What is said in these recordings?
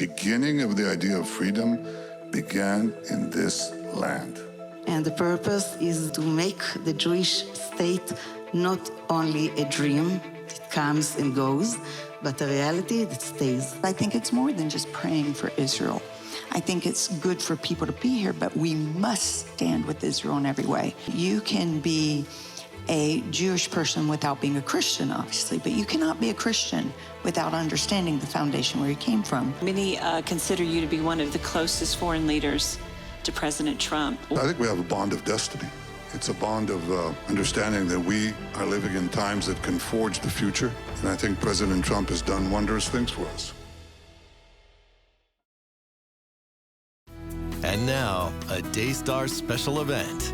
beginning of the idea of freedom began in this land. And the purpose is to make the Jewish state not only a dream that comes and goes, but a reality that stays. I think it's more than just praying for Israel. I think it's good for people to be here, but we must stand with Israel in every way. You can be a Jewish person without being a Christian, obviously, but you cannot be a Christian without understanding the foundation where you came from. Many consider you to be one of the closest foreign leaders to President Trump. I think we have a bond of destiny. It's a bond of understanding that we are living in times that can forge the future. And I think President Trump has done wondrous things for us. And now, a Daystar special event.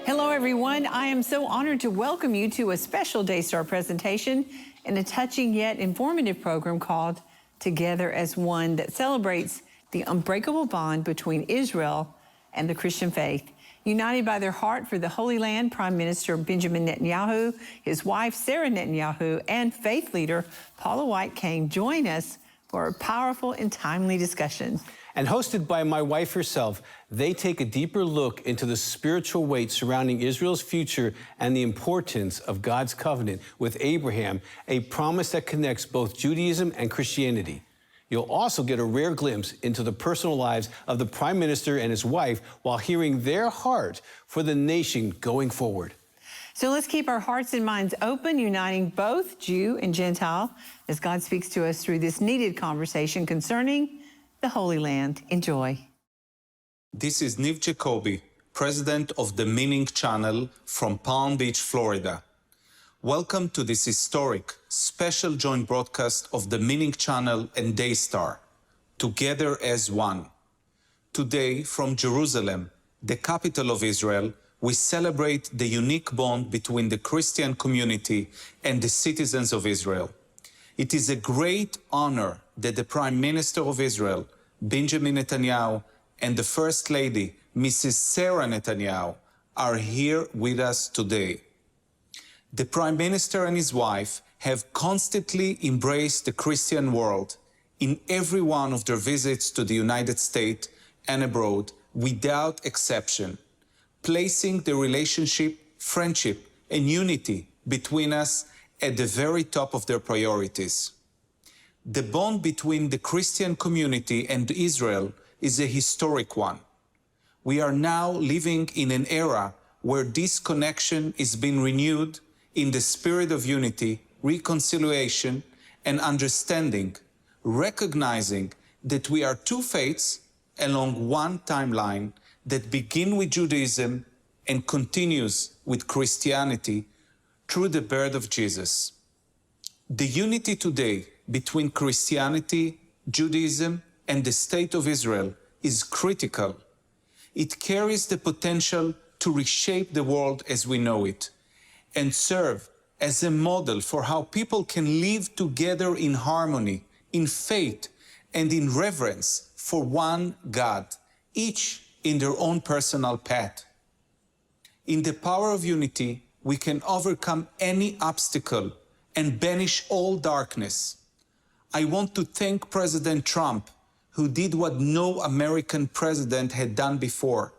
Hello, everyone. I am so honored to welcome you to a special Daystar presentation in a touching yet informative program called Together as One that celebrates the unbreakable bond between Israel and the Christian faith. United by their heart for the Holy Land, Prime Minister Benjamin Netanyahu, his wife Sara Netanyahu, and faith leader Paula White Cain join us for a powerful and timely discussion. And hosted by my wife herself, they take a deeper look into the spiritual weight surrounding Israel's future and the importance of God's covenant with Abraham, a promise that connects both Judaism and Christianity. You'll also get a rare glimpse into the personal lives of the Prime Minister and his wife while hearing their heart for the nation going forward. So let's keep our hearts and minds open, uniting both Jew and Gentile as God speaks to us through this needed conversation concerning the Holy Land. Enjoy. This is Niv Jacoby, president of the Meaning Channel from Palm Beach, Florida. Welcome to this historic, special joint broadcast of the Meaning Channel and Daystar, Together as One. Today, from Jerusalem, the capital of Israel, we celebrate the unique bond between the Christian community and the citizens of Israel. It is a great honor that the Prime Minister of Israel, Benjamin Netanyahu, and the First Lady, Mrs. Sara Netanyahu, are here with us today. The Prime Minister and his wife have constantly embraced the Christian world in every one of their visits to the United States and abroad, without exception, placing the relationship, friendship, and unity between us at the very top of their priorities. The bond between the Christian community and Israel is a historic one. We are now living in an era where this connection is being renewed in the spirit of unity, reconciliation, and understanding, recognizing that we are two faiths along one timeline that begin with Judaism and continues with Christianity through the birth of Jesus. The unity today between Christianity, Judaism, and the State of Israel is critical. It carries the potential to reshape the world as we know it and serve as a model for how people can live together in harmony, in faith, and in reverence for one God, each in their own personal path. In the power of unity, we can overcome any obstacle and banish all darkness. I want to thank President Trump, who did what no American president had done before,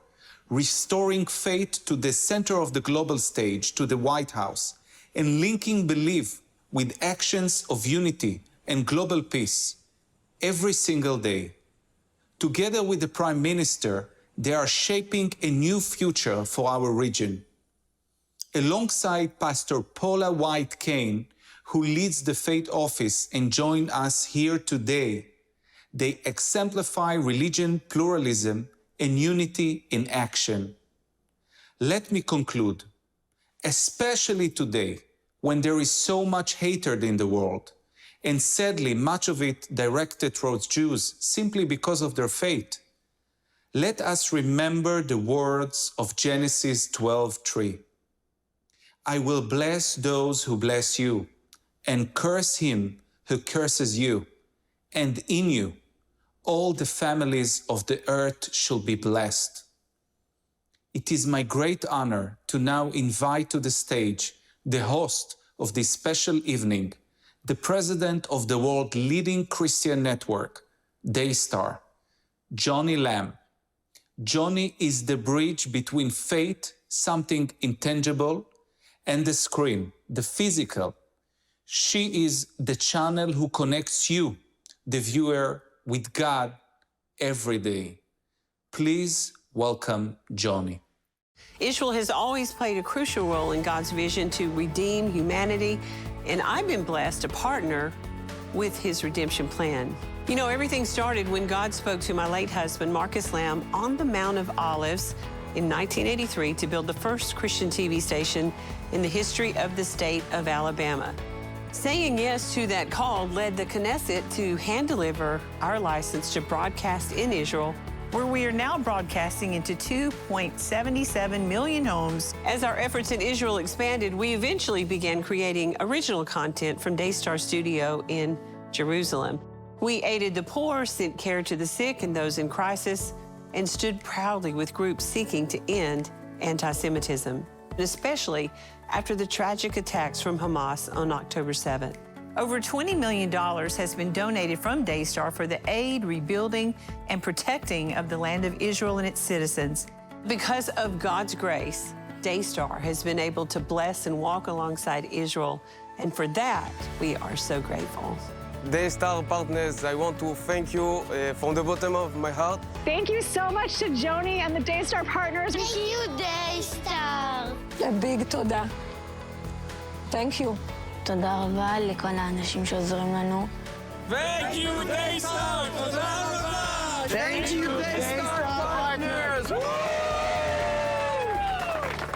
restoring faith to the center of the global stage, to the White House, and linking belief with actions of unity and global peace every single day. Together with the Prime Minister, they are shaping a new future for our region. Alongside Pastor Paula White Cain, who leads the faith office and joined us here today, they exemplify religion, pluralism, and unity in action. Let me conclude. Especially today, when there is so much hatred in the world, and sadly, much of it directed towards Jews simply because of their faith. Let us remember the words of Genesis 12:3. I will bless those who bless you, and curse him who curses you, and in you all the families of the earth shall be blessed. It is my great honor to now invite to the stage the host of this special evening, the president of the world's leading Christian network, Daystar, Joni Lamb. Joni is the bridge between faith, something intangible, and the screen, the physical. She is the channel who connects you, the viewer, with God every day. Please welcome Joni. Israel has always played a crucial role in God's vision to redeem humanity, and I've been blessed to partner with his redemption plan. You know, everything started when God spoke to my late husband, Marcus Lamb, on the Mount of Olives in 1983 to build the first Christian TV station in the history of the state of Alabama. Saying yes to that call led the Knesset to hand-deliver our license to broadcast in Israel, where we are now broadcasting into 2.77 million homes. As our efforts in Israel expanded, we eventually began creating original content from Daystar Studio in Jerusalem. We aided the poor, sent care to the sick and those in crisis, and stood proudly with groups seeking to end anti-Semitism, especially after the tragic attacks from Hamas on October 7th. Over $20 million has been donated from Daystar for the aid, rebuilding, and protecting of the land of Israel and its citizens. Because of God's grace, Daystar has been able to bless and walk alongside Israel, and for that, we are so grateful. Daystar partners, I want to thank you from the bottom of my heart. Thank you so much to Joni and the Daystar partners. Thank you, Daystar. A big toda. Thank you. תודה רבה לכל האנשים שעוזרים לנו. Thank you, Daystar! תודה רבה! Thank you, Daystar partners!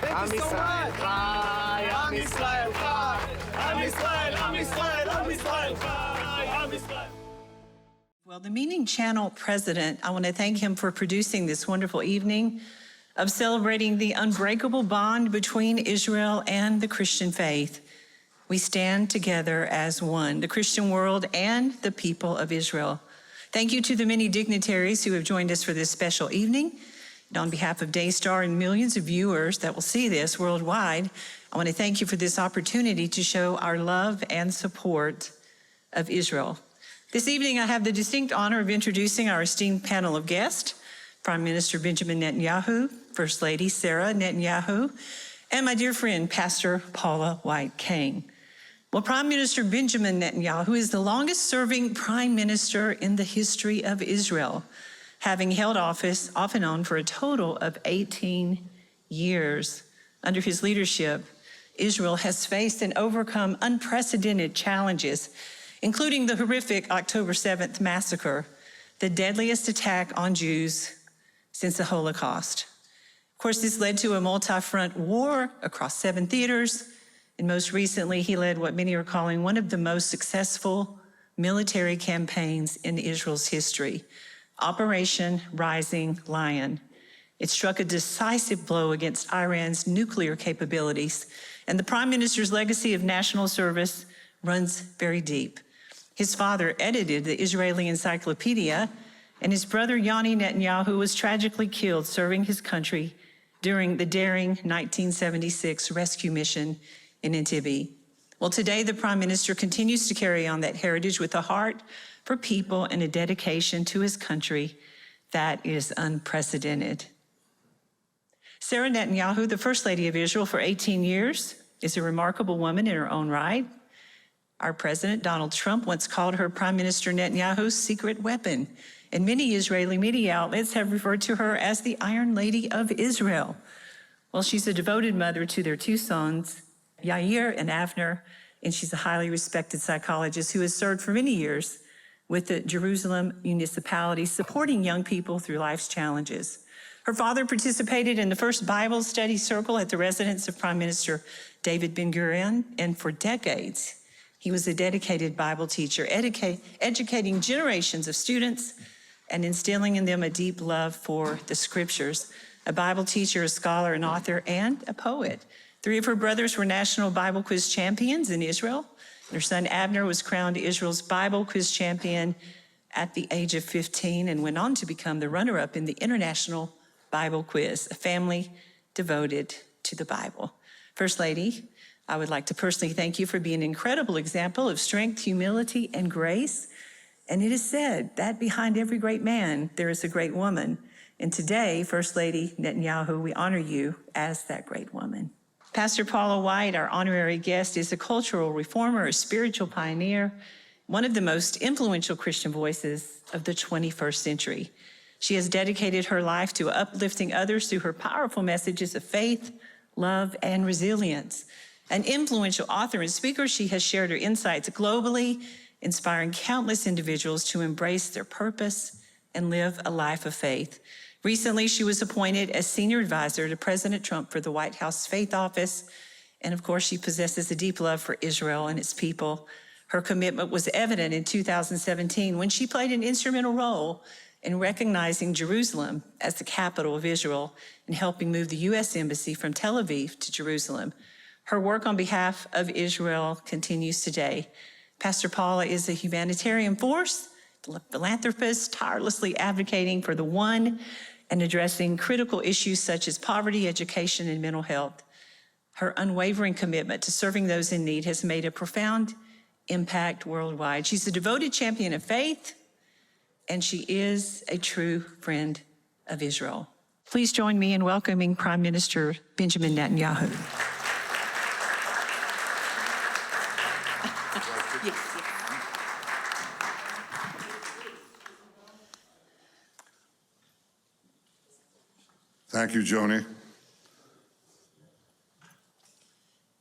Thank you so much! עם ישראל חי! עם ישראל, עם ישראל, עם ישראל חי! עם ישראל! Well, the Meaning Channel president, I want to thank him for producing this wonderful evening of celebrating the unbreakable bond between Israel and the Christian faith. We stand together as one, the Christian world and the people of Israel. Thank you to the many dignitaries who have joined us for this special evening. And on behalf of Daystar and millions of viewers that will see this worldwide, I want to thank you for this opportunity to show our love and support of Israel. This evening, I have the distinct honor of introducing our esteemed panel of guests, Prime Minister Benjamin Netanyahu, First Lady Sara Netanyahu, and my dear friend, Pastor Paula White Cain. Well, Prime Minister Benjamin Netanyahu is the longest-serving prime minister in the history of Israel, having held office off and on for a total of 18 years. Under his leadership, Israel has faced and overcome unprecedented challenges, including the horrific October 7th massacre, the deadliest attack on Jews since the Holocaust. Of course, this led to a multi-front war across 7 theaters, and most recently, he led what many are calling one of the most successful military campaigns in Israel's history, Operation Rising Lion. It struck a decisive blow against Iran's nuclear capabilities, and the Prime Minister's legacy of national service runs very deep. His father edited the Israeli Encyclopedia, and his brother Joni Netanyahu was tragically killed serving his country during the daring 1976 rescue mission in Entebbe. Well, today the Prime Minister continues to carry on that heritage with a heart for people and a dedication to his country that is unprecedented. Sara Netanyahu, the First Lady of Israel for 18 years, is a remarkable woman in her own right. Our President, Donald Trump, once called her Prime Minister Netanyahu's secret weapon, and many Israeli media outlets have referred to her as the Iron Lady of Israel. Well, she's a devoted mother to their 2 sons, Yair and Avner, and she's a highly respected psychologist who has served for many years with the Jerusalem municipality, supporting young people through life's challenges. Her father participated in the first Bible study circle at the residence of Prime Minister David Ben-Gurion, and for decades, He was a dedicated Bible teacher, educating generations of students and instilling in them a deep love for the scriptures. A Bible teacher, a scholar, an author, and a poet. 3 of her brothers were national Bible quiz champions in Israel. Her son Abner was crowned Israel's Bible quiz champion at the age of 15 and went on to become the runner-up in the International Bible Quiz, a family devoted to the Bible. First Lady, I would like to personally thank you for being an incredible example of strength, humility, and grace. And it is said that behind every great man, there is a great woman. And today, First Lady Netanyahu, we honor you as that great woman. Pastor Paula White, our honorary guest, is a cultural reformer, a spiritual pioneer, one of the most influential Christian voices of the 21st century. She has dedicated her life to uplifting others through her powerful messages of faith, love, and resilience. An influential author and speaker, she has shared her insights globally, inspiring countless individuals to embrace their purpose and live a life of faith. Recently, she was appointed as senior advisor to President Trump for the White House Faith Office. And of course, she possesses a deep love for Israel and its people. Her commitment was evident in 2017 when she played an instrumental role in recognizing Jerusalem as the capital of Israel and helping move the U.S. Embassy from Tel Aviv to Jerusalem. Her work on behalf of Israel continues today. Pastor Paula is a humanitarian force, philanthropist, tirelessly advocating for the one and addressing critical issues such as poverty, education, and mental health. Her unwavering commitment to serving those in need has made a profound impact worldwide. She's a devoted champion of faith, and she is a true friend of Israel. Please join me in welcoming Prime Minister Benjamin Netanyahu. Thank you, Joni.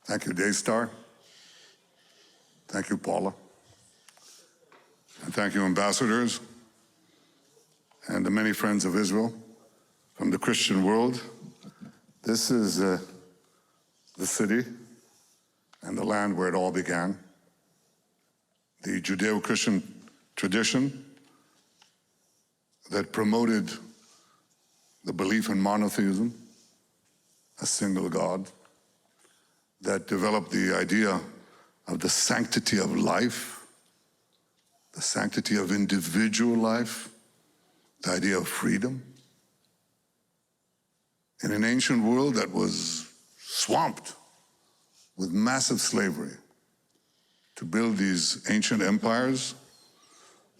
Thank you, Daystar. Thank you, Paula. And thank you, ambassadors, and the many friends of Israel from the Christian world. This is the city and the land where it all began. The Judeo-Christian tradition that promoted the belief in monotheism, a single God, that developed the idea of the sanctity of life, the sanctity of individual life, the idea of freedom. In an ancient world that was swamped with massive slavery, to build these ancient empires,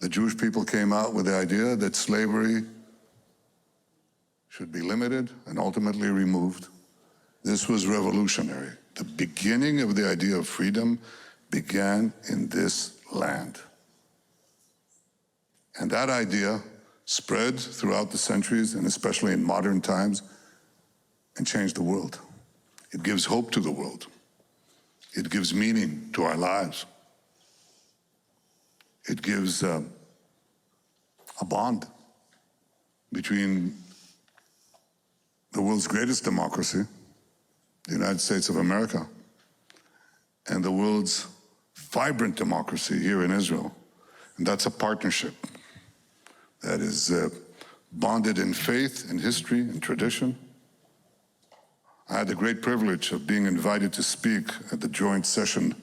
the Jewish people came out with the idea that slavery should be limited and ultimately removed. This was revolutionary. The beginning of the idea of freedom began in this land. And that idea spread throughout the centuries, and especially in modern times, and changed the world. It gives hope to the world. It gives meaning to our lives. It gives a bond between the world's greatest democracy, the United States of America, and the world's vibrant democracy here in Israel. And that's a partnership that is bonded in faith, in history, in tradition. I had the great privilege of being invited to speak at the joint session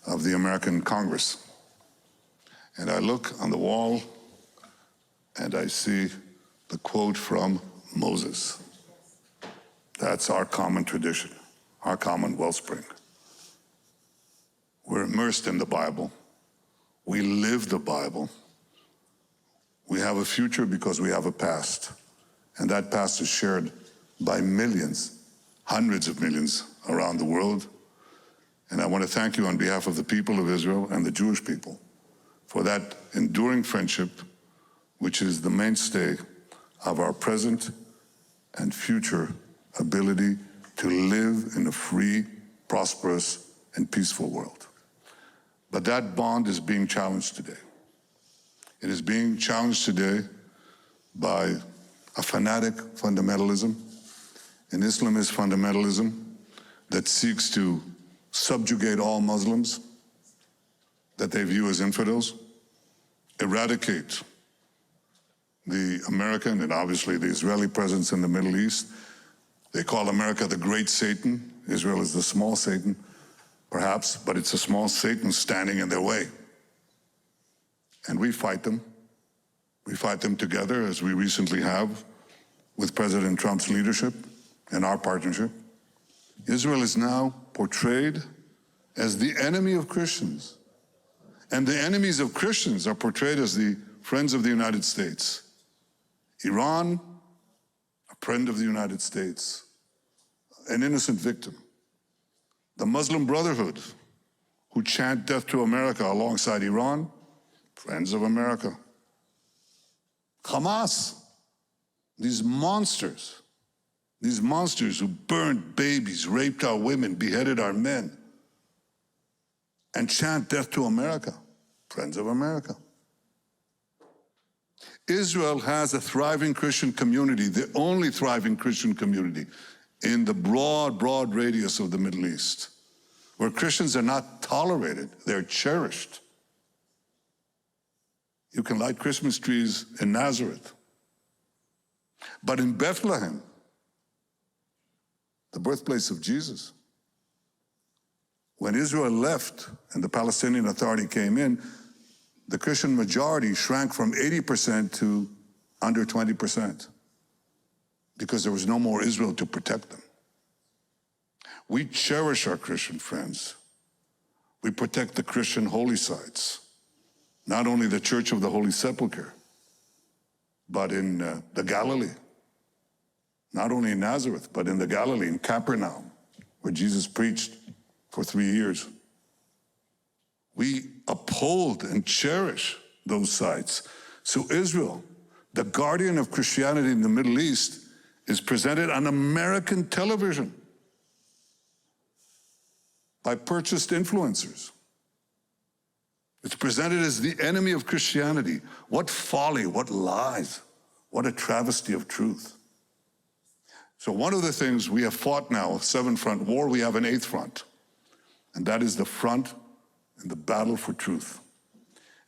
of the American Congress. And I look on the wall and I see the quote from Moses. That's our common tradition, our common wellspring. We're immersed in the Bible. We live the Bible. We have a future because we have a past. And that past is shared by millions, hundreds of millions around the world. And I want to thank you on behalf of the people of Israel and the Jewish people for that enduring friendship, which is the mainstay of our present and future ability to live in a free, prosperous, and peaceful world. But that bond is being challenged today. It is being challenged today by a fanatic fundamentalism, an Islamist fundamentalism that seeks to subjugate all Muslims, that they view as infidels, eradicate the American and obviously the Israeli presence in the Middle East. They call America the great Satan. Israel is the small Satan, perhaps, but it's a small Satan standing in their way. And we fight them. We fight them together, as we recently have with President Trump's leadership and our partnership. Israel is now portrayed as the enemy of Christians. And the enemies of Christians are portrayed as the friends of the United States. Iran, a friend of the United States, an innocent victim. The Muslim Brotherhood, who chant death to America alongside Iran, friends of America. Hamas, these monsters who burned babies, raped our women, beheaded our men, and chant death to America, friends of America. Israel has a thriving Christian community, the only thriving Christian community in the broad radius of the Middle East, where Christians are not tolerated, they're cherished. You can light Christmas trees in Nazareth. But in Bethlehem, the birthplace of Jesus, when Israel left and the Palestinian Authority came in, the Christian majority shrank from 80% to under 20% because there was no more Israel to protect them. We cherish our Christian friends. We protect the Christian holy sites, not only the Church of the Holy Sepulchre, but in the Galilee, not only in Nazareth, but in the Galilee, in Capernaum, where Jesus preached for 3 years. We uphold and cherish those sites. So Israel, the guardian of Christianity in the Middle East, is presented on American television by purchased influencers. It's presented as the enemy of Christianity. What folly, what lies, what a travesty of truth. So one of the things we have fought now, a 7-front war, we have an 8th front. And that is the front and the battle for truth.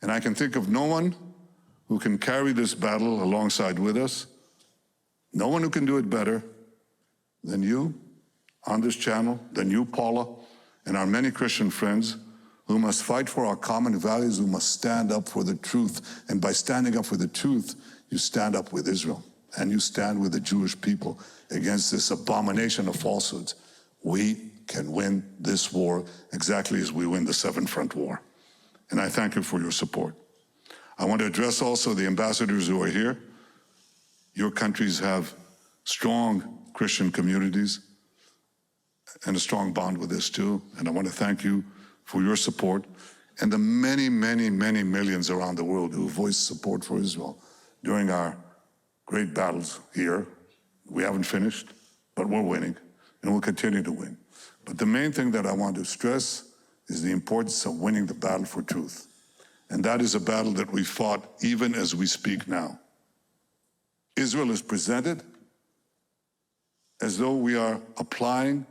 And I can think of no one who can carry this battle alongside with us, no one who can do it better than you on this channel, than you, Paula, and our many Christian friends who must fight for our common values, who must stand up for the truth. And by standing up for the truth, you stand up with Israel and you stand with the Jewish people against this abomination of falsehoods. We can win this war exactly as we win the 7-front war. And I thank you for your support. I want to address also the ambassadors who are here. Your countries have strong Christian communities and a strong bond with this too. And I want to thank you for your support and the many, many, many millions around the world who voiced support for Israel during our great battles here. We haven't finished, but we're winning and we'll continue to win. But the main thing that I want to stress is the importance of winning the battle for truth. And that is a battle that we fought even as we speak now. Israel is presented as though we are applying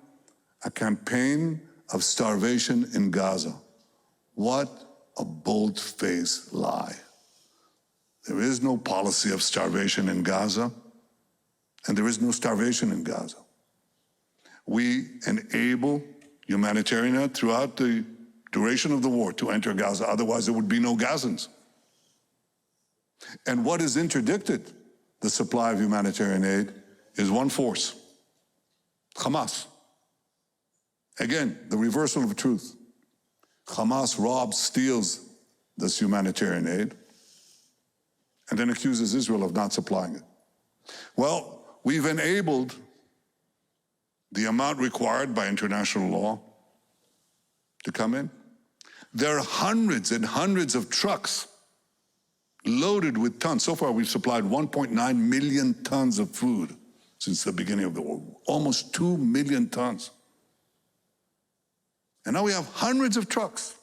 a campaign of starvation in Gaza. What a bold-faced lie. There is no policy of starvation in Gaza, and there is no starvation in Gaza. We enable humanitarian aid throughout the duration of the war to enter Gaza, otherwise there would be no Gazans. And what has interdicted the supply of humanitarian aid is one force, Hamas. Again, the reversal of truth. Hamas robs, steals this humanitarian aid, and then accuses Israel of not supplying it. Well, we've enabled the amount required by international law to come in. There are hundreds and hundreds of trucks loaded with tons. So far, we've supplied 1.9 million tons of food since the beginning of the war, almost 2 million tons. And now we have hundreds of trucks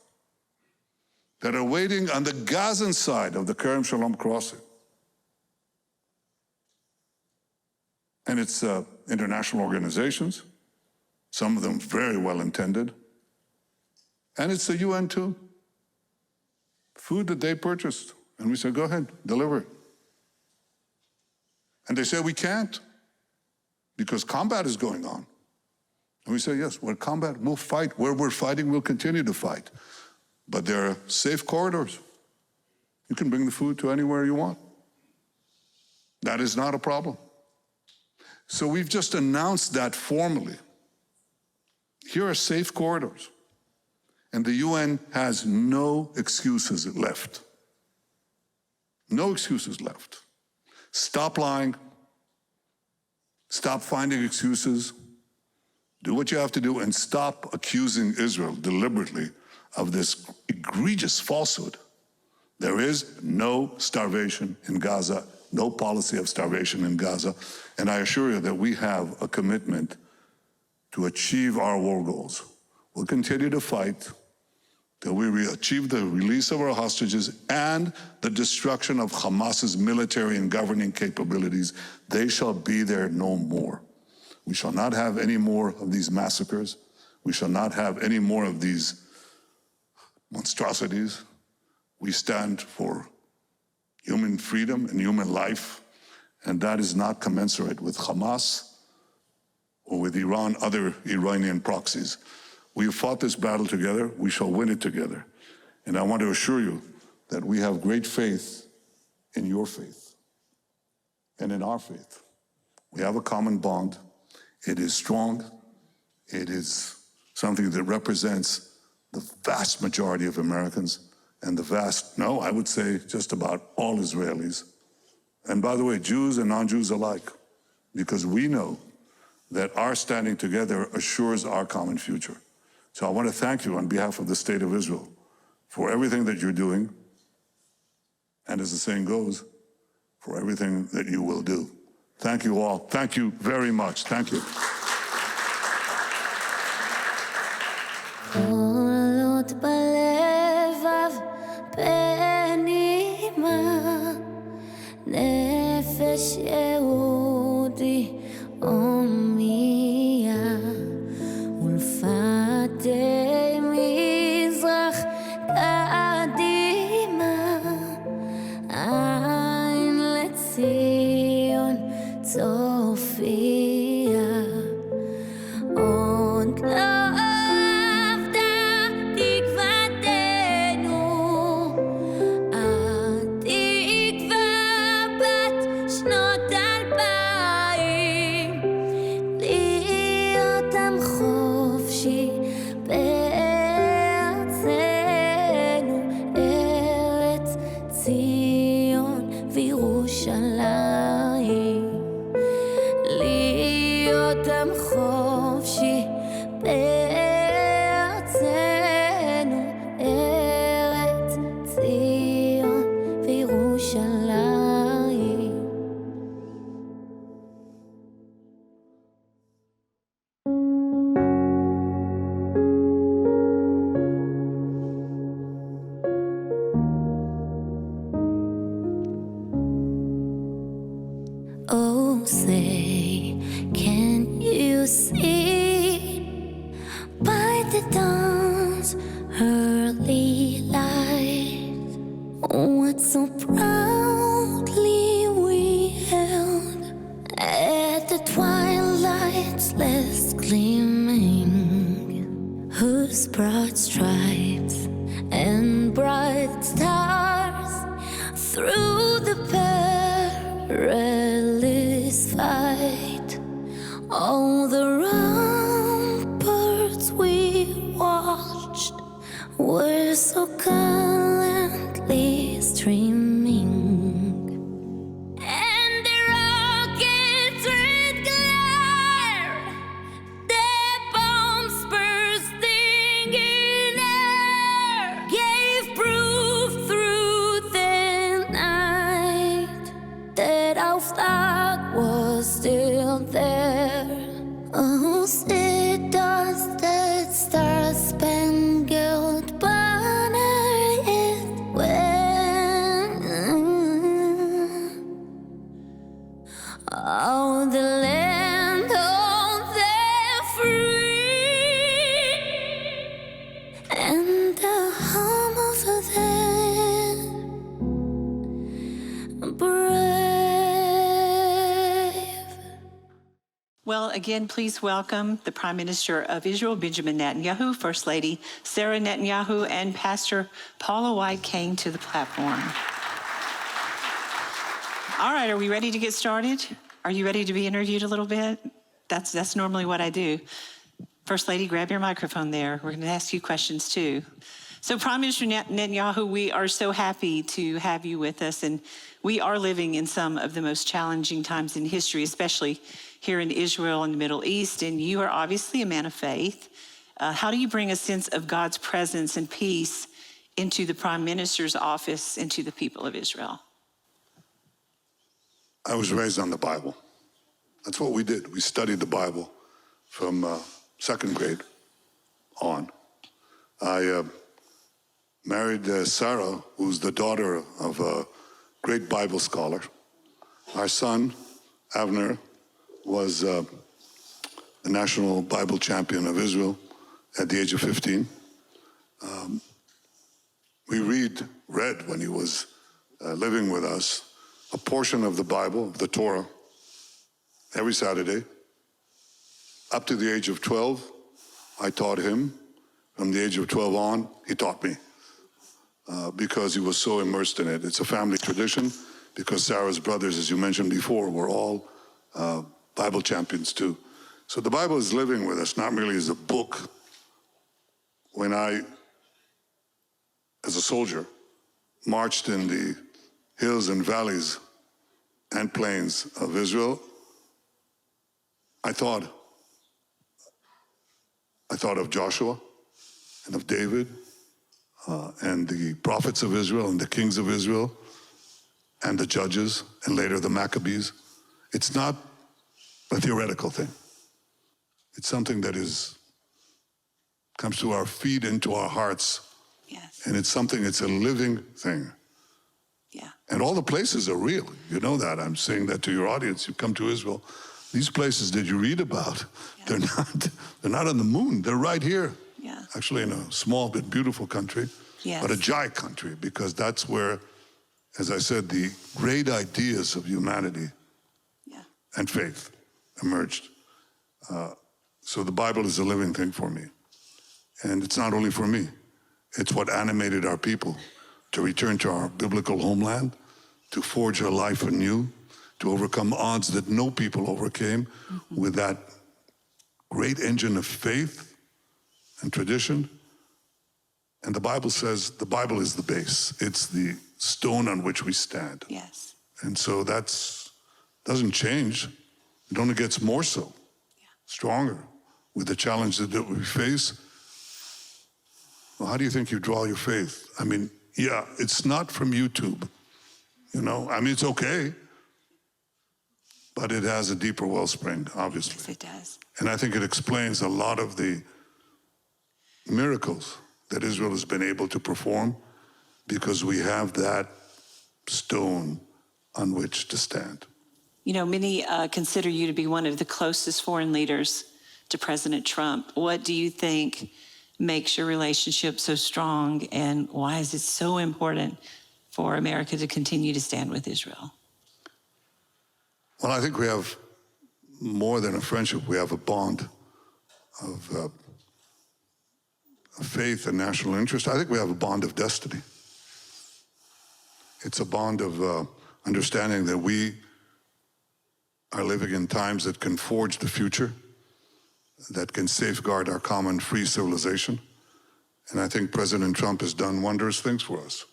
that are waiting on the Gazan side of the Kerem Shalom crossing. And it's international organizations, some of them very well intended. And it's the UN too. food that they purchased. And we said, go ahead, deliver it. And they said, we can't because combat is going on. And we said, yes, we're combat, we'll fight. Where we're fighting, we'll continue to fight. But there are safe corridors. You can bring the food to anywhere you want. That is not a problem. So we've just announced that formally. Here are safe corridors. And the UN has no excuses left. No excuses left. Stop lying. Stop finding excuses. Do what you have to do and stop accusing Israel deliberately of this egregious falsehood. There is no starvation in Gaza, no policy of starvation in Gaza, and I assure you that we have a commitment to achieve our war goals. We'll continue to fight till we achieve the release of our hostages and the destruction of Hamas's military and governing capabilities. They shall be there no more. We shall not have any more of these massacres. We shall not have any more of these monstrosities. We stand for human freedom and human life, and that is not commensurate with Hamas or with Iran, other Iranian proxies. We have fought this battle together. We shall win it together. And I want to assure you that we have great faith in your faith and in our faith. We have a common bond. It is strong. It is something that represents the vast majority of Americans and I would say just about all Israelis. And by the way, Jews and non-Jews alike, because we know that our standing together assures our common future. So I want to thank you on behalf of the State of Israel for everything that you're doing, and as the saying goes, for everything that you will do. Thank you all. Thank you very much. Thank you. נפש יהודי הומייה ולפתי מזרח קדימה עין לציון צופיה עוד לא And the hum of them Well, again, please welcome the Prime Minister of Israel, Benjamin Netanyahu, First Lady Sara Netanyahu, and Pastor Paula White Cain to the platform. All right, are we ready to get started? Are you ready to be interviewed a little bit? That's normally what I do. First Lady, grab your microphone there. We're going to ask you questions too. So Prime Minister Netanyahu, we are so happy to have you with us, and we are living in some of the most challenging times in history, especially here in Israel and the Middle East, and you are obviously a man of faith. How do you bring a sense of God's presence and peace into the Prime Minister's office and to the people of Israel? I was raised on the Bible. That's what we did. We studied the Bible from second grade on. I married Sarah, who's the daughter of a great Bible scholar. Our son, Avner, was the national Bible champion of Israel at the age of 15. We read when he was living with us, a portion of the Bible, of the Torah, every Saturday. Up to the age of 12, I taught him. From the age of 12 on, he taught me because he was so immersed in it. It's a family tradition because Sarah's brothers, as you mentioned before, were all Bible champions too. So the Bible is living with us, not merely as a book. When I, as a soldier, marched in the hills and valleys and plains of Israel, I thought of Joshua and of David and the prophets of Israel and the kings of Israel and the judges and later the Maccabees. It's not a theoretical thing. It's something that comes to our feet, into our hearts. Yes. And it's a living thing. Yeah. And all the places are real. You know that. I'm saying that to your audience. You come to Israel. These places that you read about, they're not on the moon. They're right here. Yeah. Actually in a small but beautiful country, Yes. but a giant country, because that's where, as I said, the great ideas of humanity and faith emerged. So the Bible is a living thing for me. And it's not only for me. It's what animated our people to return to our biblical homeland, to forge a life anew, to overcome odds that no people overcame with that great engine of faith and tradition. And the Bible says the Bible is the base. It's the stone on which we stand. Yes. And so doesn't change. It only gets more so, stronger with the challenges that we face. Well, how do you think you draw your faith? I mean, it's not from YouTube, it's okay, but it has a deeper wellspring, obviously. Yes, it does. And I think it explains a lot of the miracles that Israel has been able to perform because we have that stone on which to stand. Many consider you to be one of the closest foreign leaders to President Trump. What do you think makes your relationship so strong, and why is it so important for America to continue to stand with Israel? Well, I think we have more than a friendship. We have a bond of faith and national interest. I think we have a bond of destiny. It's a bond of understanding that we are living in times that can forge the future, that can safeguard our common free civilization. And I think President Trump has done wondrous things for us.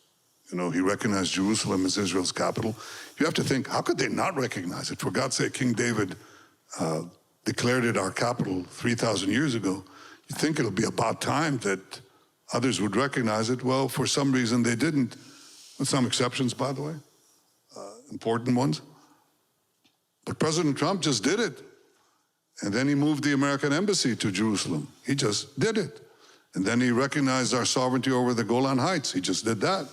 He recognized Jerusalem as Israel's capital. You have to think, how could they not recognize it? For God's sake, King David declared it our capital 3,000 years ago. You think it'll be about time that others would recognize it. Well, for some reason they didn't, with some exceptions, by the way, important ones. But President Trump just did it. And then he moved the American embassy to Jerusalem. He just did it. And then he recognized our sovereignty over the Golan Heights. He just did that.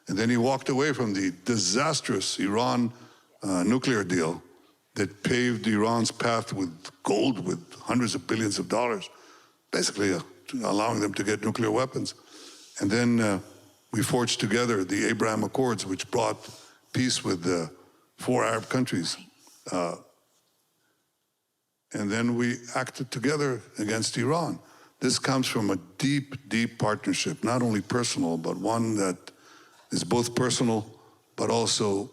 And then he walked away from the disastrous Iran nuclear deal that paved Iran's path with gold, with hundreds of billions of dollars, basically allowing them to get nuclear weapons. And then we forged together the Abraham Accords, which brought peace with the 4 Arab countries. and then we acted together against Iran. This comes from a deep, deep partnership, not only personal, but one that is both personal, but also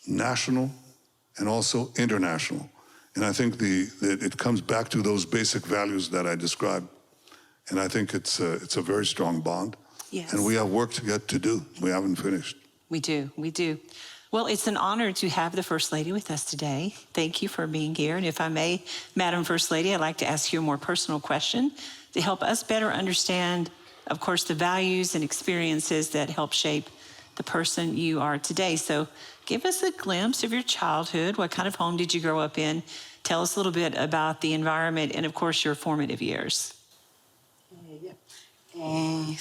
national and also international. And I think it comes back to those basic values that I described. And I think it's a very strong bond. Yes. And we have work to do. We haven't finished. We do. Well, it's an honor to have the First Lady with us today. Thank you for being here. And if I may, Madam First Lady, I'd like to ask you a more personal question to help us better understand, of course, the values and experiences that help shape the person you are today. So give us a glimpse of your childhood. What kind of home did you grow up in? Tell us a little bit about the environment and, of course, your formative years.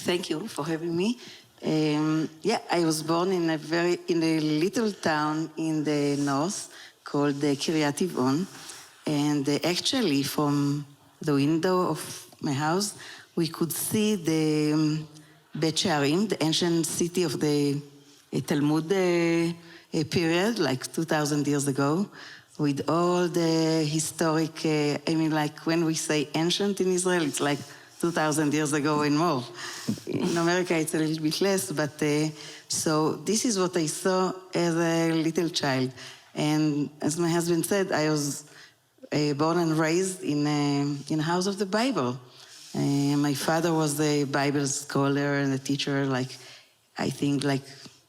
Thank you for having me. I was born in a little town in the north called Kiryat Tivon, and actually from the window of my house we could see the Bet She'arim, the ancient city of the Talmud period, like 2,000 years ago, with all the historic. Like when we say ancient in Israel, it's like 2,000 years ago and more. In America, it's a little bit less, but so this is what I saw as a little child. And as my husband said, I was born and raised in a house of the Bible. My father was a Bible scholar and a teacher, I think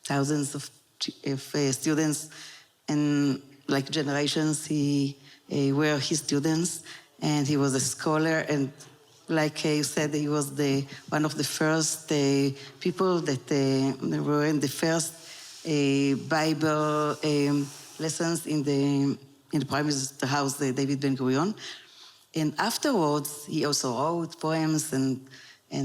thousands of students, and like generations, he were his students, and he was a scholar, and like you said, he was one of the first people that were in the first Bible lessons in the Prime Minister's house, David Ben-Gurion. And afterwards, he also wrote poems and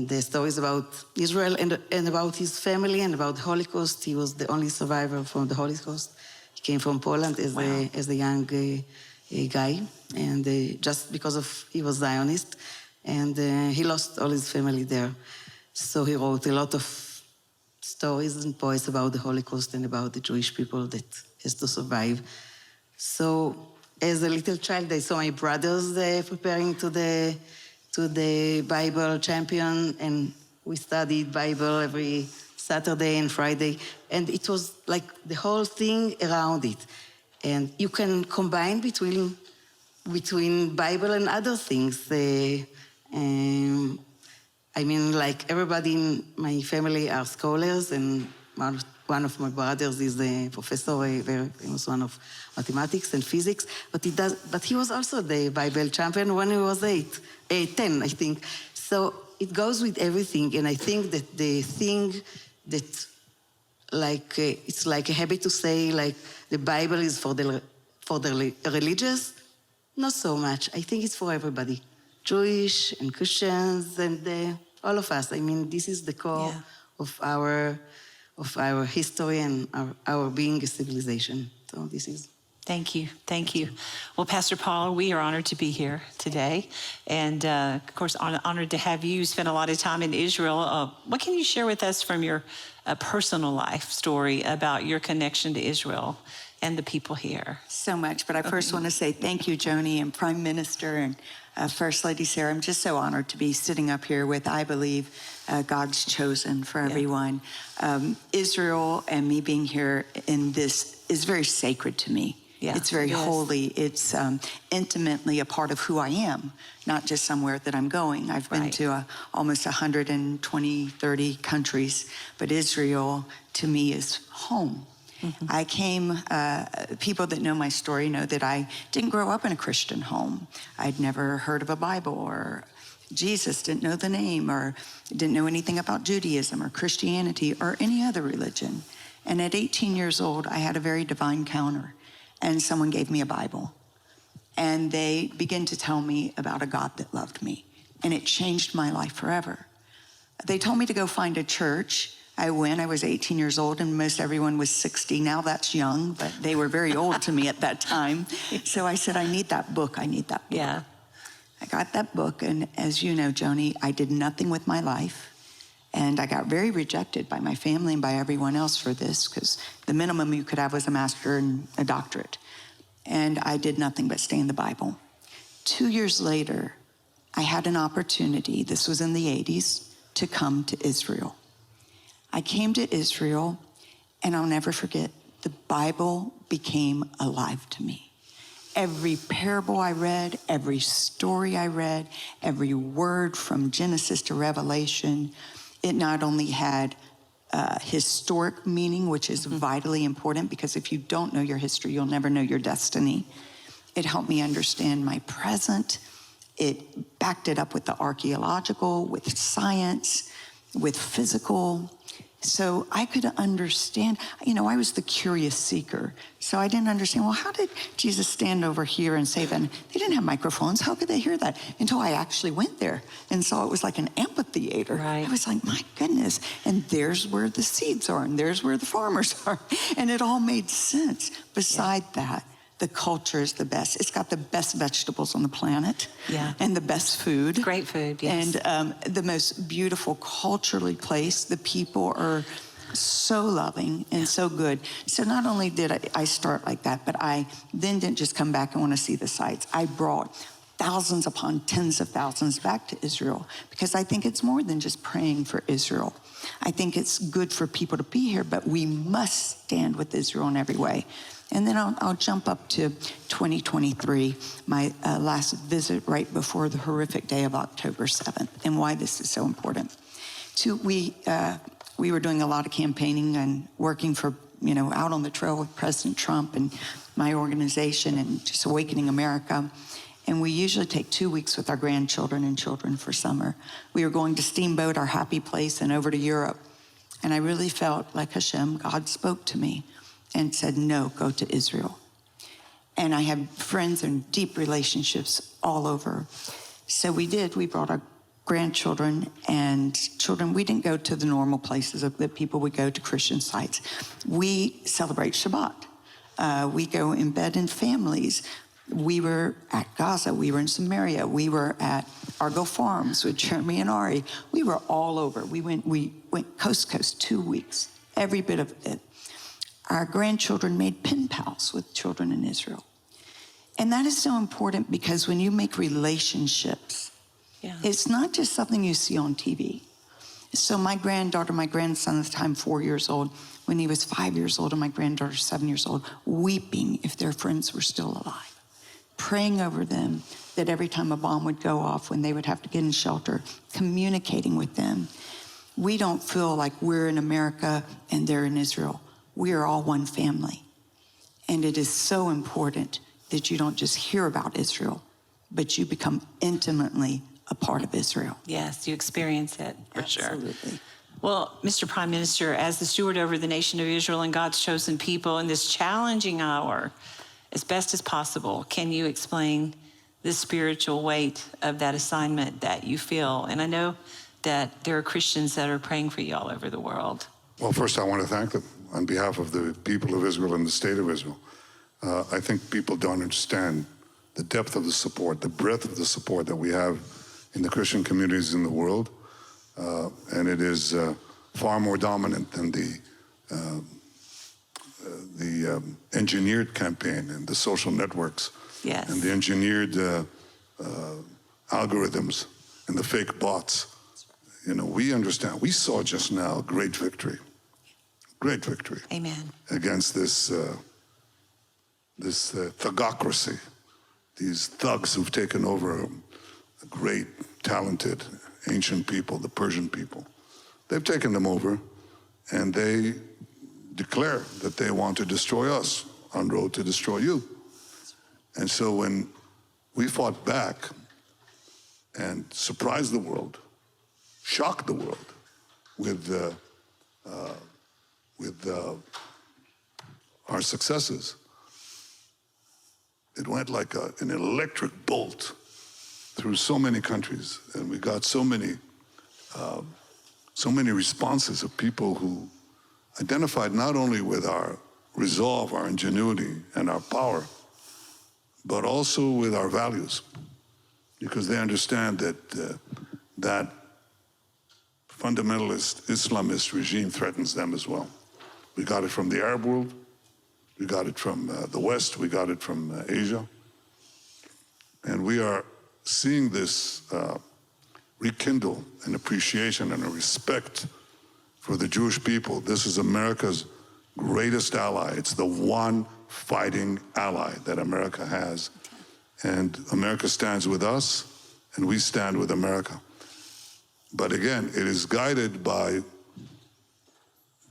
the stories about Israel and about his family and about the Holocaust. He was the only survivor from the Holocaust. He came from Poland as a young guy, and just because he was Zionist. And he lost all his family there. So he wrote a lot of stories and poems about the Holocaust and about the Jewish people that has to survive. So as a little child, I saw my brothers preparing to the Bible champion, and we studied Bible every Saturday and Friday. And it was like the whole thing around it. And you can combine between Bible and other things. Like everybody in my family are scholars, and one of my brothers is a professor, a very famous one of mathematics and physics. But he was also the Bible champion when he was 10, I think. So it goes with everything, and I think that the thing that, it's like a habit to say, the Bible is for the religious. Not so much. I think it's for everybody. Jewish and Christians and all of us. This is the core of our history and our being a civilization. So this is. Thank you. Well, Pastor Paula, we are honored to be here today. And of course, honored to have you spend a lot of time in Israel. What can you share with us from your personal life story about your connection to Israel and the people here? So much, but I first want to say thank you, Joni, and Prime Minister, and First Lady Sara. I'm just so honored to be sitting up here with, I believe, God's chosen for everyone. Israel and me being here in this is very sacred to me. Yeah, it's very holy. It's intimately a part of who I am, not just somewhere that I'm going. I've been to almost 120, 30 countries, but Israel to me is home. Mm-hmm. I came, people that know my story know that I didn't grow up in a Christian home. I'd never heard of a Bible or Jesus, didn't know the name, or didn't know anything about Judaism or Christianity or any other religion. And at 18 years old, I had a very divine encounter, and someone gave me a Bible. And they began to tell me about a God that loved me, and it changed my life forever. They told me to go find a church. I went. I was 18 years old, and most everyone was 60. Now that's young, but they were very old to me at that time. So I said, I need that book. I need that book. Yeah. I got that book, and as you know, Joni, I did nothing with my life. And I got very rejected by my family and by everyone else for this, because the minimum you could have was a master and a doctorate. And I did nothing but stay in the Bible. 2 years later, I had an opportunity, this was in the 80s, to come to Israel. I came to Israel, and I'll never forget, the Bible became alive to me. Every parable I read, every story I read, every word from Genesis to Revelation, it not only had historic meaning, which is vitally important, because if you don't know your history, you'll never know your destiny. It helped me understand my present. It backed it up with the archaeological, with science, with physical. So I could understand, I was the curious seeker. So I didn't understand, well, how did Jesus stand over here and say that? They didn't have microphones. How could they hear that? Until I actually went there and saw it was like an amphitheater. Right. I was like, my goodness. And there's where the seeds are, and there's where the farmers are. And it all made sense. Beside that, the culture is the best. It's got the best vegetables on the planet. Yeah. And the best food. Great food, yes. And the most beautiful culturally place. The people are so loving and so good. So not only did I start like that, but I then didn't just come back and want to see the sights. I brought thousands upon tens of thousands back to Israel, because I think it's more than just praying for Israel. I think it's good for people to be here, but we must stand with Israel in every way. And then I'll jump up to 2023, my last visit right before the horrific day of October 7th, and why this is so important. We were doing a lot of campaigning and working for, out on the trail with President Trump and my organization and just Awakening America. And we usually take 2 weeks with our grandchildren and children for summer. We were going to steamboat our happy place and over to Europe. And I really felt like Hashem, God spoke to me and said, no, go to Israel. And I have friends and deep relationships all over. So we did. We brought our grandchildren and children. We didn't go to the normal places that people would go to, Christian sites. We celebrate Shabbat. We go in bed in families. We were at Gaza. We were in Samaria. We were at Argo Farms with Jeremy and Ari. We were all over. We went coast to coast 2 weeks, every bit of it. Our grandchildren made pen pals with children in Israel. And that is so important, because when you make relationships, it's not just something you see on TV. So my grandson at the time, 4 years old, when he was 5 years old, and my granddaughter, 7 years old, weeping if their friends were still alive, praying over them, that every time a bomb would go off, when they would have to get in shelter, communicating with them. We don't feel like we're in America and they're in Israel. We are all one family. And it is so important that you don't just hear about Israel, but you become intimately a part of Israel. Yes, you experience it, for sure. Absolutely. Well, Mr. Prime Minister, as the steward over the nation of Israel and God's chosen people in this challenging hour, as best as possible, can you explain the spiritual weight of that assignment that you feel? And I know that there are Christians that are praying for you all over the world. Well, first I want to thank them on behalf of the people of Israel and the state of Israel. I think people don't understand the depth of the support, the breadth of the support that we have in the Christian communities in the world. And it is far more dominant than the engineered campaign and the social networks. Yes. And the engineered algorithms and the fake bots. We understand. We saw just now great victory. Great victory. Amen. Against this thugocracy, these thugs who've taken over a great, talented, ancient people, the Persian people. They've taken them over, and they declare that they want to destroy us en route to destroy you. And so when we fought back and surprised the world, shocked the world with our successes, it went like an electric bolt through so many countries, and we got so many responses of people who identified not only with our resolve, our ingenuity, and our power, but also with our values, because they understand that that fundamentalist Islamist regime threatens them as well. We got it from the Arab world, we got it from the West, we got it from Asia. And we are seeing this rekindle an appreciation and a respect for the Jewish people. This is America's greatest ally. It's the one fighting ally that America has. And America stands with us, and we stand with America. But again, it is guided by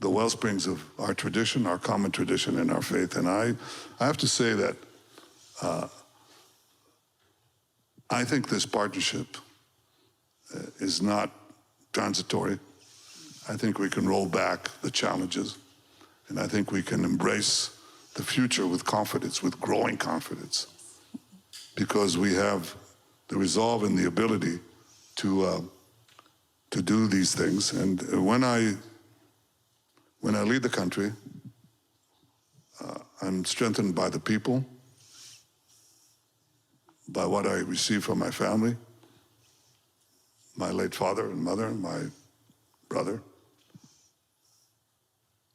the wellsprings of our tradition, our common tradition, and our faith. And I have to say that I think this partnership is not transitory. I think we can roll back the challenges, and I think we can embrace the future with confidence, with growing confidence, because we have the resolve and the ability to do these things. And when I lead the country, I'm strengthened by the people, by what I receive from my family, my late father and mother, and my brother,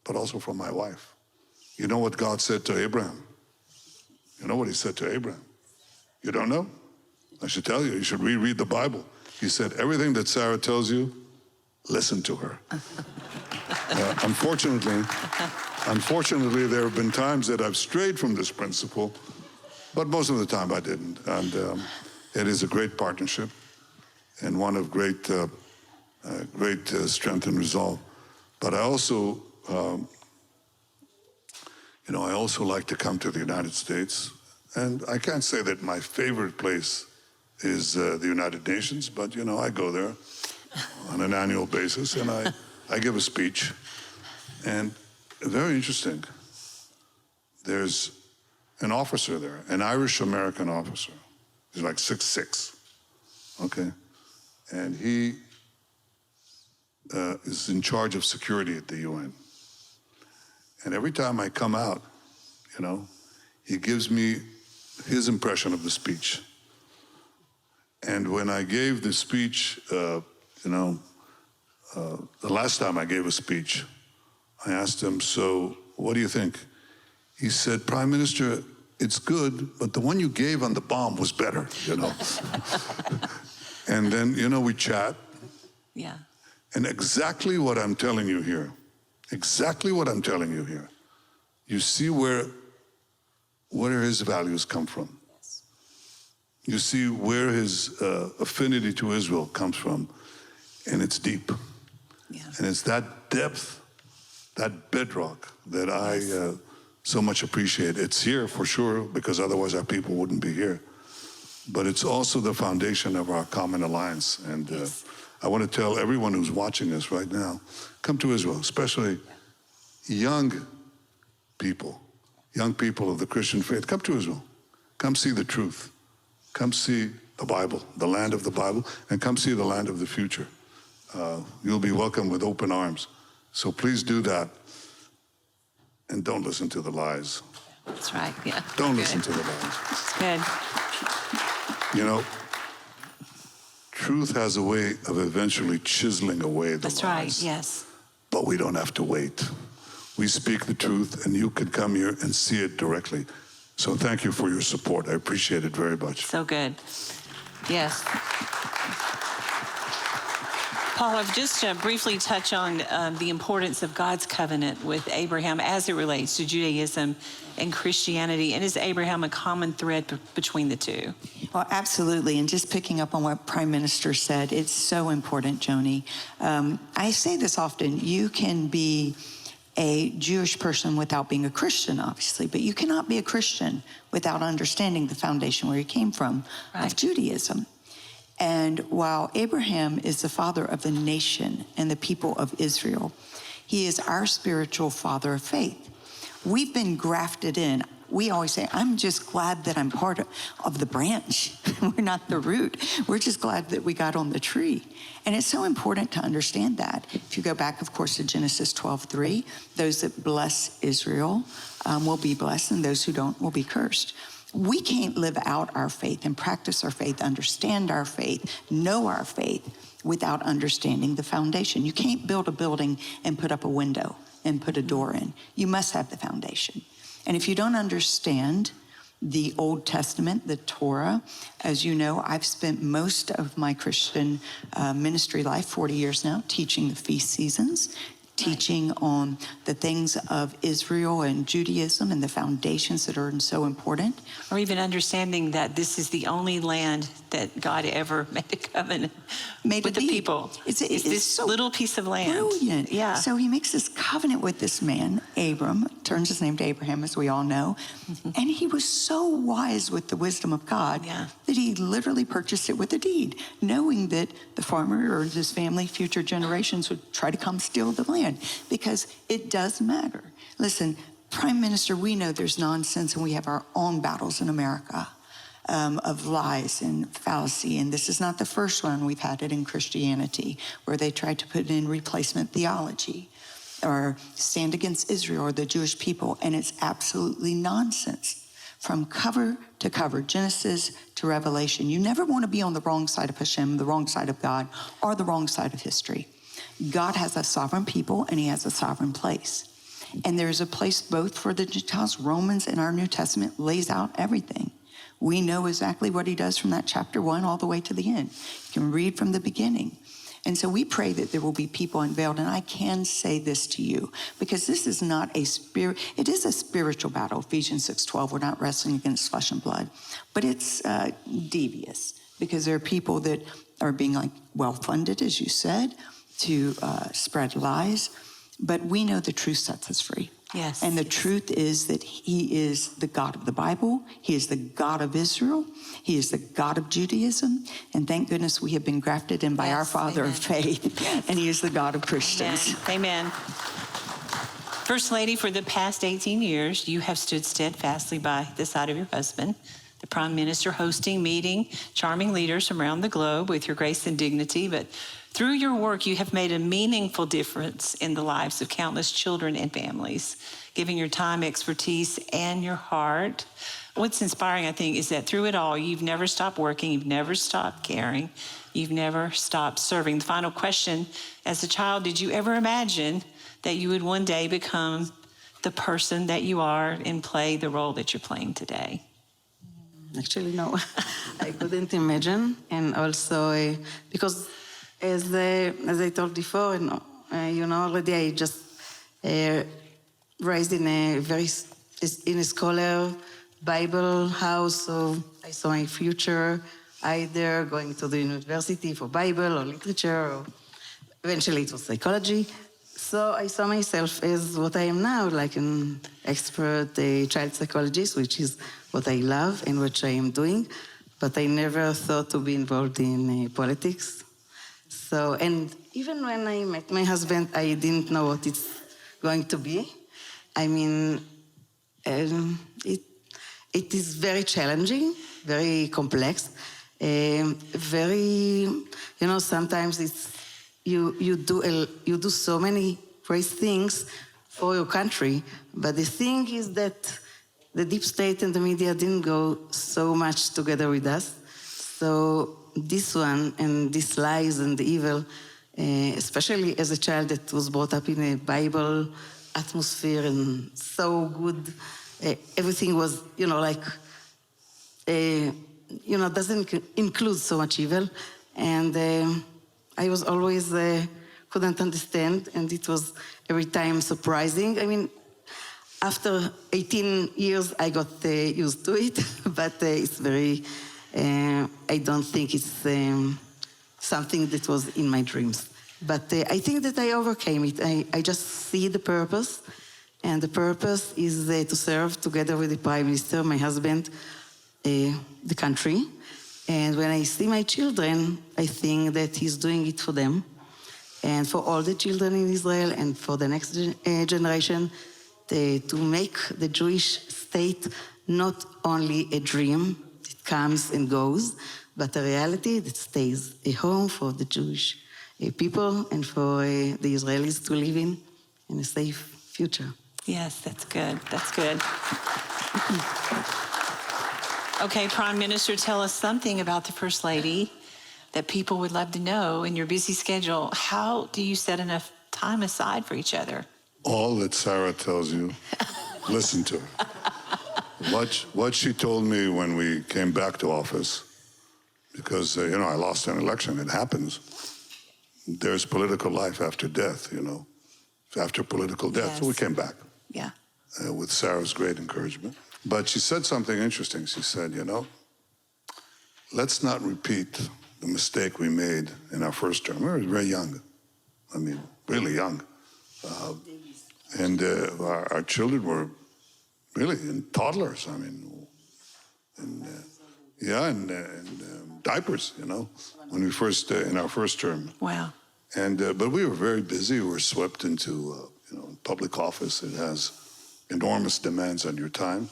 but also from my wife. You know what God said to Abraham? You know what he said to Abraham? You don't know? I should tell you. You should reread the Bible. He said, everything that Sarah tells you, listen to her. Unfortunately, there have been times that I've strayed from this principle, but most of the time I didn't. And it is a great partnership and one of great strength and resolve. But I also, I also like to come to the United States. And I can't say that my favorite place is the United Nations, but, I go there on an annual basis, and I give a speech. And very interesting, there's an officer there, an Irish-American officer. He's like 6'6", okay? And he is in charge of security at the UN. And every time I come out, he gives me his impression of the speech. And when I gave the speech, the last time I gave a speech, I asked him, so what do you think? He said, Prime Minister, it's good, but the one you gave on the bomb was better, And then, we chat. Yeah. And exactly what I'm telling you here, you see where his values come from. You see where his affinity to Israel comes from, and it's deep. Yeah. And it's that depth, that bedrock that I so much appreciate. It's here for sure, because otherwise our people wouldn't be here. But it's also the foundation of our common alliance. And I want to tell everyone who's watching us right now, come to Israel, especially young people of the Christian faith. Come to Israel. Come see the truth. Come see the Bible, the land of the Bible, and come see the land of the future. You'll be welcomed with open arms. So please do that. And don't listen to the lies. That's right, yeah. Don't listen to the lies. Good. Truth has a way of eventually chiseling away the lies. That's right, yes. But we don't have to wait. We speak the truth, and you can come here and see it directly. So thank you for your support. I appreciate it very much. So good. Yes. Paula, just to briefly touch on the importance of God's covenant with Abraham as it relates to Judaism and Christianity, and is Abraham a common thread between the two? Well, absolutely. And just picking up on what Prime Minister said, it's so important, Joni. I say this often, you can be a Jewish person without being a Christian, obviously, but you cannot be a Christian without understanding the foundation where you came from, of Judaism. And while Abraham is the father of the nation and the people of Israel, he is our spiritual father of faith. We've been grafted in. We always say, I'm just glad that I'm part of the branch. We're not the root. We're just glad that we got on the tree. And it's so important to understand that. If you go back, of course, to Genesis 12:3, those that bless Israel will be blessed, and those who don't will be cursed. We can't live out our faith and practice our faith, understand our faith, know our faith without understanding the foundation. You can't build a building and put up a window and put a door in. You must have the foundation. And if you don't understand the Old Testament, the Torah. As you know, I've spent most of my Christian ministry life, 40 years now, teaching the feast seasons, teaching on the things of Israel and Judaism and the foundations that are so important. Or even understanding that this is the only land that God ever made a covenant with the people. It's this so little piece of land. Brilliant. Yeah. So he makes this covenant with this man, Abram, turns his name to Abraham, as we all know. And he was so wise with the wisdom of God that he literally purchased it with a deed, knowing that the farmer or his family, future generations would try to come steal the land, because it does matter. Listen, Prime Minister, we know there's nonsense and we have our own battles in America of lies and fallacy. And this is not the first one. We've had it in Christianity, where they tried to put in replacement theology or stand against Israel or the Jewish people. And it's absolutely nonsense. From cover to cover, Genesis to Revelation, you never want to be on the wrong side of Hashem, the wrong side of God, or the wrong side of history. God has a sovereign people and he has a sovereign place. And there's a place both for the Gentiles. Romans in our New Testament lays out everything. We know exactly what he does from that chapter 1 all the way to the end. You can read from the beginning. And so we pray that there will be people unveiled. And I can say this to you, because this is not a spirit, it is a spiritual battle. Ephesians 6:12, we're not wrestling against flesh and blood, but it's devious, because there are people that are being well-funded, as you said, to spread lies. But we know the truth sets us free. Yes. And the truth is that he is the God of the Bible. He is the God of Israel. He is the God of Judaism. And thank goodness we have been grafted in by our Father of faith. And he is the God of Christians. Amen. First Lady, for the past 18 years, you have stood steadfastly by the side of your husband, the Prime Minister, hosting, meeting, charming leaders from around the globe with your grace and dignity. But through your work, you have made a meaningful difference in the lives of countless children and families, giving your time, expertise, and your heart. What's inspiring, I think, is that through it all, you've never stopped working, you've never stopped caring, you've never stopped serving. The final question, as a child, did you ever imagine that you would one day become the person that you are and play the role that you're playing today? Actually, no. I couldn't imagine. And also, because as I told before, already I just raised in a scholar Bible house, so I saw my future either going to the university for Bible or literature, or eventually it was psychology. So I saw myself as what I am now, like an expert child psychologist, which is what I love and what I am doing. But I never thought to be involved in politics. So, and even when I met my husband, I didn't know what it's going to be. I mean, it is very challenging, very complex, very, sometimes it's, you do so many great things for your country, but the thing is that the deep state and the media didn't go so much together with us. So this one and these lies and the evil, especially as a child that was brought up in a Bible atmosphere and so good, everything was, doesn't include so much evil. And I was always couldn't understand, and it was every time surprising. I mean, after 18 years, I got used to it, but it's very, I don't think it's something that was in my dreams. But I think that I overcame it. I just see the purpose, and the purpose is to serve together with the Prime Minister, my husband, the country. And when I see my children, I think that he's doing it for them and for all the children in Israel and for the next generation, to make the Jewish state not only a dream that comes and goes, but a reality that stays a home for the Jewish people and for the Israelis to live in a safe future. Yes, that's good. That's good. Okay, Prime Minister, tell us something about the First Lady that people would love to know in your busy schedule. How do you set enough time aside for each other? All that Sarah tells you, listen to her. what she told me when we came back to office, because, I lost an election, it happens. There's political life after death, after political death. Yes. So we came back. Yeah. With Sarah's great encouragement. But she said something interesting. She said, let's not repeat the mistake we made in our first term. We were very young. I mean, really young. And our children were really toddlers. I mean, and diapers, when we first, in our first term. Wow. And but we were very busy. We were swept into, public office. It has enormous demands on your time.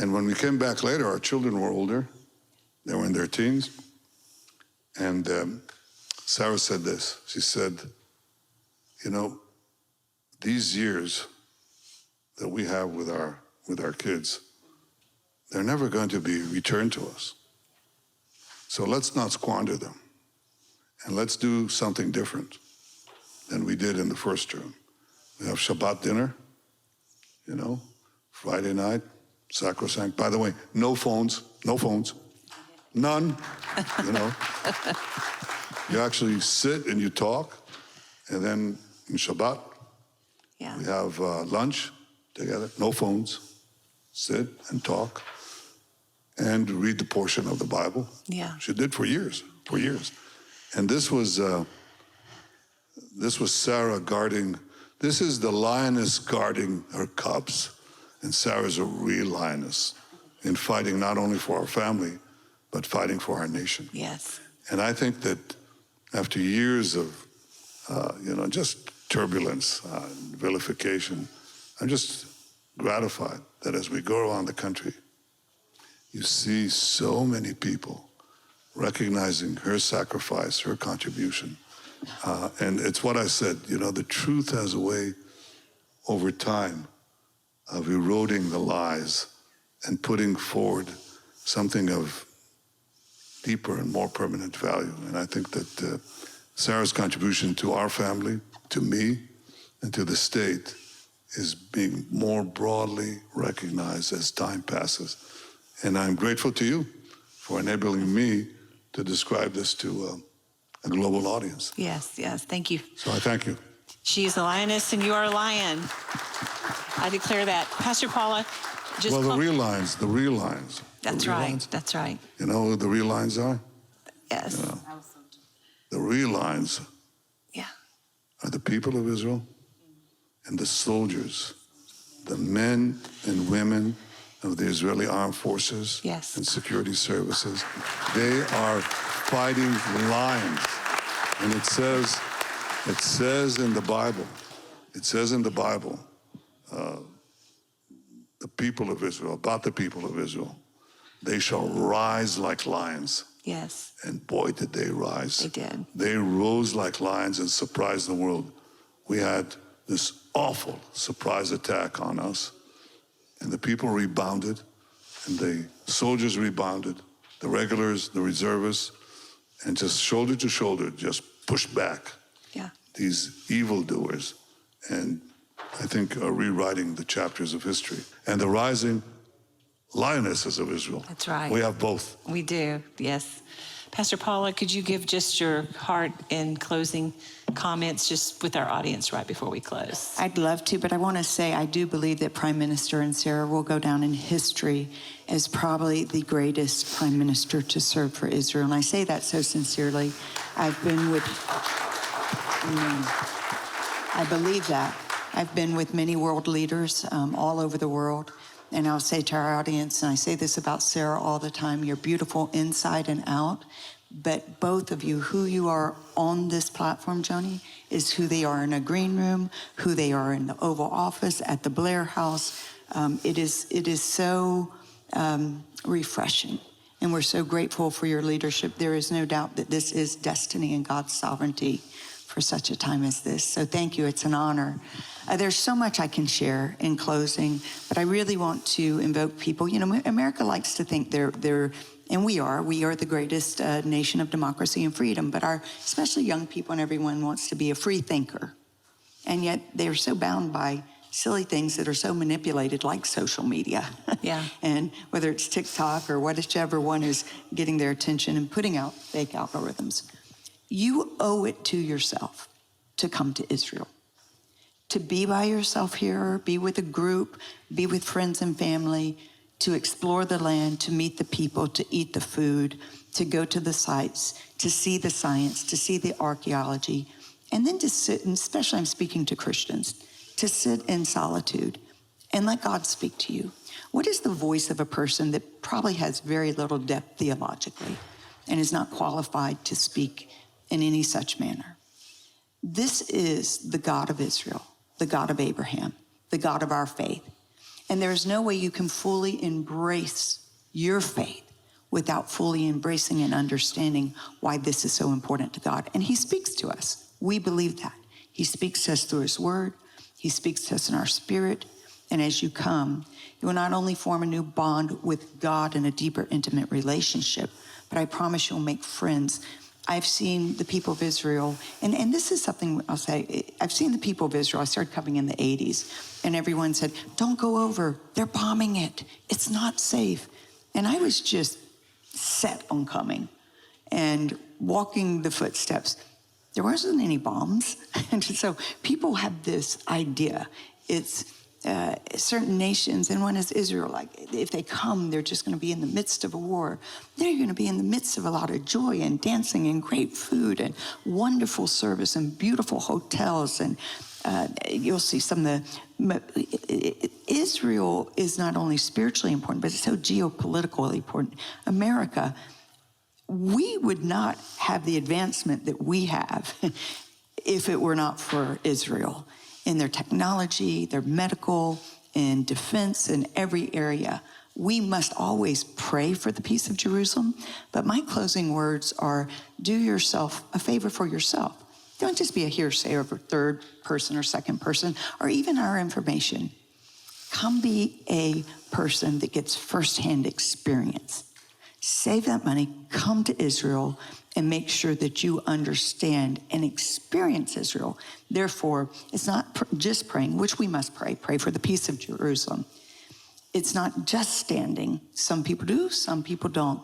And when we came back later, our children were older. They were in their teens. And Sarah said this. She said, these years that we have with our kids, they're never going to be returned to us. So let's not squander them. And let's do something different than we did in the first term. We have Shabbat dinner, Friday night, sacrosanct. By the way, no phones, none, You actually sit and you talk, and then in Shabbat, we have lunch together, no phones, sit and talk, and read the portion of the Bible. Yeah. She did for years. And this was Sarah guarding, this is the lioness guarding her cubs. And Sarah's a real lioness in fighting not only for our family, but fighting for our nation. Yes. And I think that after years of, just turbulence, vilification, I'm just gratified that as we go around the country, you see so many people recognizing her sacrifice, her contribution. And it's what I said, the truth has a way over time of eroding the lies and putting forward something of deeper and more permanent value. And I think that Sarah's contribution to our family, to me, and to the state is being more broadly recognized as time passes. And I'm grateful to you for enabling me to describe this to a global audience. Yes, thank you. So I thank you. She is a lioness and you are a lion. I declare that. Pastor Paula, just... Well, the real lions. That's right. You know who the real lions are? Yes. The real lions are the people of Israel and the soldiers, the men and women of the Israeli armed forces and security services. They are fighting lions. And it says in the Bible, the people of Israel, about the people of Israel, they shall rise like lions. Yes. And boy, did they rise. They did. They rose like lions and surprised the world. We had this awful surprise attack on us. And the people rebounded, and the soldiers rebounded, the regulars, the reservists, and just shoulder to shoulder, just pushed back these evildoers. And I think are rewriting the chapters of history. And the rising lionesses of Israel. That's right. We have both. We do, yes. Pastor Paula, could you give just your heart and closing comments just with our audience right before we close? I'd love to, but I want to say I do believe that Prime Minister and Sarah will go down in history as probably the greatest Prime Minister to serve for Israel. And I say that so sincerely. I've been with, I believe that. I've been with many world leaders all over the world. And I'll say to our audience, and I say this about Sarah all the time, you're beautiful inside and out. But both of you, who you are on this platform, Joni, is who they are in a green room, who they are in the Oval Office, at the Blair House. It is so refreshing. And we're so grateful for your leadership. There is no doubt that this is destiny and God's sovereignty for such a time as this. So thank you. It's an honor. There's so much I can share in closing, but I really want to invoke people. You know, America likes to think they're and we are the greatest nation of democracy and freedom, but especially young people and everyone wants to be a free thinker. And yet they're so bound by silly things that are so manipulated, like social media. Yeah. And whether it's TikTok or whichever one is getting their attention and putting out fake algorithms. You owe it to yourself to come to Israel. To be by yourself here, be with a group, be with friends and family, to explore the land, to meet the people, to eat the food, to go to the sites, to see the science, to see the archaeology, and then to sit, and especially I'm speaking to Christians, to sit in solitude and let God speak to you. What is the voice of a person that probably has very little depth theologically and is not qualified to speak in any such manner? This is the God of Israel, the God of Abraham, the God of our faith. And there is no way you can fully embrace your faith without fully embracing and understanding why this is so important to God. And he speaks to us. We believe that. He speaks to us through his word. He speaks to us in our spirit. And as you come, you will not only form a new bond with God in a deeper, intimate relationship, but I promise you'll make friends. I've seen the people of Israel, and this is something I'll say, I've seen the people of Israel. I started coming in the 80s, and everyone said, don't go over. They're bombing it. It's not safe. And I was just set on coming and walking the footsteps. There wasn't any bombs. And so people have this idea. It's certain nations, and one is Israel, like if they come, they're just going to be in the midst of a war. They're going to be in the midst of a lot of joy and dancing and great food and wonderful service and beautiful hotels. And you'll see some of the... Israel is not only spiritually important, but it's so geopolitically important. America, we would not have the advancement that we have if it were not for Israel. In their technology, their medical, and defense, in every area. We must always pray for the peace of Jerusalem. But my closing words are, do yourself a favor for yourself. Don't just be a hearsay of a third person or second person, or even our information. Come be a person that gets firsthand experience. Save that money, come to Israel, and make sure that you understand and experience Israel. Therefore, it's not just praying, which we must pray for the peace of Jerusalem. It's not just standing. Some people do, some people don't.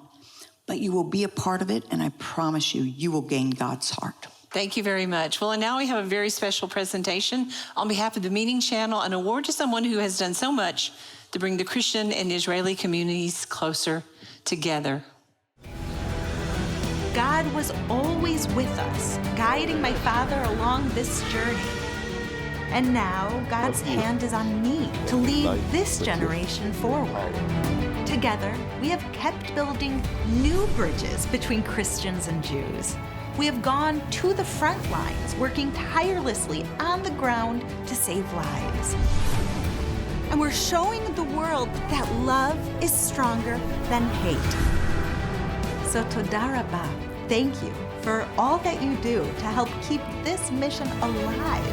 But you will be a part of it, and I promise you, you will gain God's heart. Thank you very much. Well, and now we have a very special presentation on behalf of the Meeting Channel, an award to someone who has done so much to bring the Christian and Israeli communities closer together. God was always with us, guiding my father along this journey. And now God's hand is on me to lead this generation forward. Together, we have kept building new bridges between Christians and Jews. We have gone to the front lines, working tirelessly on the ground to save lives. And we're showing the world that love is stronger than hate. So Toda Rabah, thank you for all that you do to help keep this mission alive.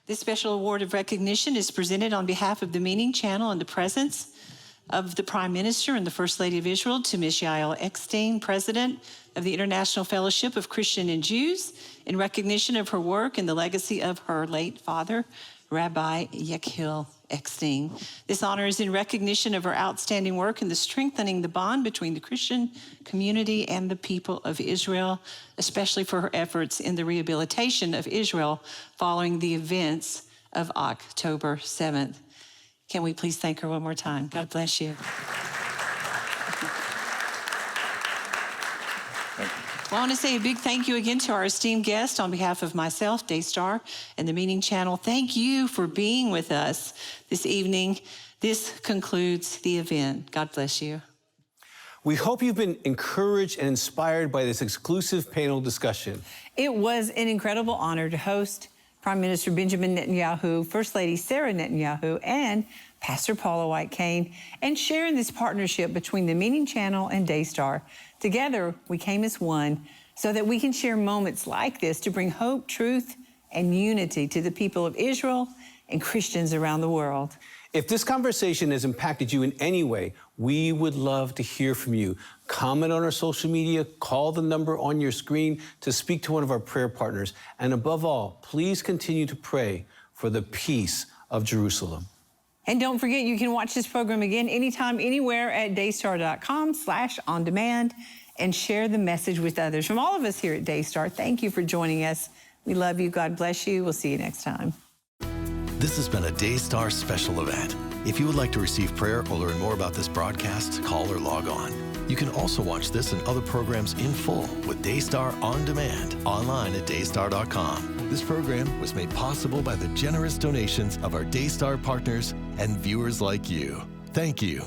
This special award of recognition is presented on behalf of the Meeting Channel in the presence of the Prime Minister and the First Lady of Israel to Ms. Yael Eckstein, President of the International Fellowship of Christian and Jews, in recognition of her work and the legacy of her late father, Rabbi Yechiel Eckstein. This honor is in recognition of her outstanding work in the strengthening the bond between the Christian community and the people of Israel, especially for her efforts in the rehabilitation of Israel following the events of October 7th. Can we please thank her one more time? God bless you. Well, I want to say a big thank you again to our esteemed guest on behalf of myself, Daystar, and the Meeting Channel. Thank you for being with us this evening. This concludes the event. God bless you. We hope you've been encouraged and inspired by this exclusive panel discussion. It was an incredible honor to host Prime Minister Benjamin Netanyahu, First Lady Sara Netanyahu, and Pastor Paula White Cain, and sharing this partnership between the Meeting Channel and Daystar. Together, we came as one so that we can share moments like this to bring hope, truth, and unity to the people of Israel and Christians around the world. If this conversation has impacted you in any way, we would love to hear from you. Comment on our social media, call the number on your screen to speak to one of our prayer partners. And above all, please continue to pray for the peace of Jerusalem. And don't forget, you can watch this program again anytime, anywhere at daystar.com/on-demand and share the message with others. From all of us here at Daystar, thank you for joining us. We love you. God bless you. We'll see you next time. This has been a Daystar special event. If you would like to receive prayer or learn more about this broadcast, call or log on. You can also watch this and other programs in full with Daystar On Demand online at daystar.com. This program was made possible by the generous donations of our Daystar partners and viewers like you. Thank you.